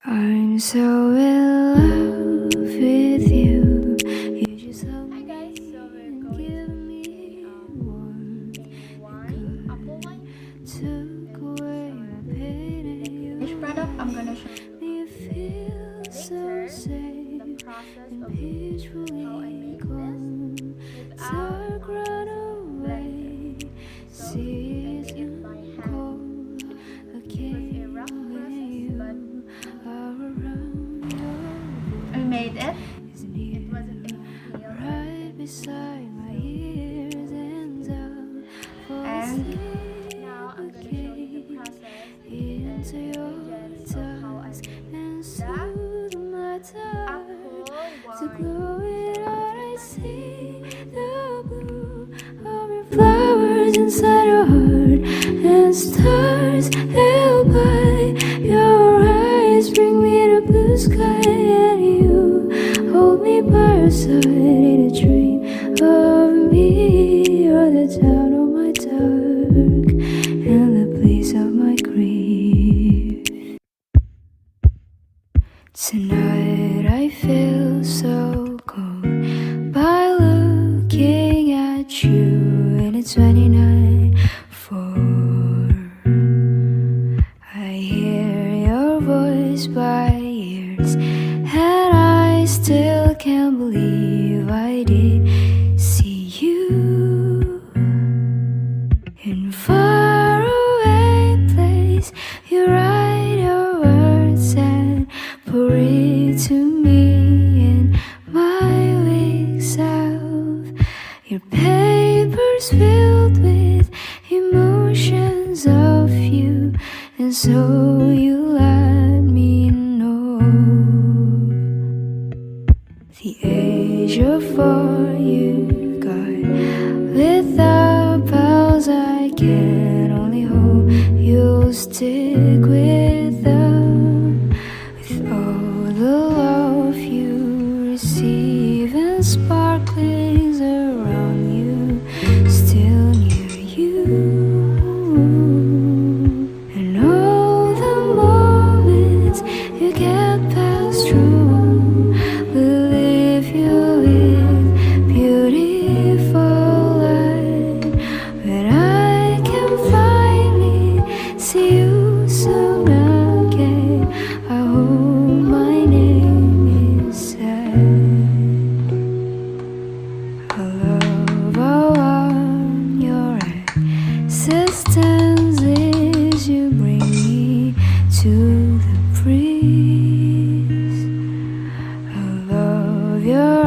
I'm so in love with you. You just help Hi guys, so we're and going give to me one. wine, apple wine. Took away my pain and you Finished product, I'm gonna show me feel so later safe the process and of peacefully how I make calm. this without Dark run blender. away, So I make it season by hand. cold. It was Again a rough process, but are around your I made it. isn't It here wasn't a big deal. right beside my ears and And now I'm gonna show you the process into and your ingredients of how I touch made and the soothe my touch. apple To wine. glow it out, I see the blue of your flowers inside your heart, and stars held by your eyes bring me to blue sky, and you hold me by your side in a dream of me. You're the town of my dark and the place of my grief. Tonight I feel so cold by looking at you, and it's 29:4. I hear your voice by ears, and I still can't believe I did see you in faraway place. You write your words and pour it to me in my weak self. Your paper's filled with emotions of you, and so you let me know. The age of 4 you got with the pals. I can only hope you'll stick with them, with all the love you receive and sparklings around you, still near you, and all the moments you get passed through will leave you with beautiful light. When I can finally see you soon again, I hope my name is said. I love how on your existence is. You bring me to the breeze. I love your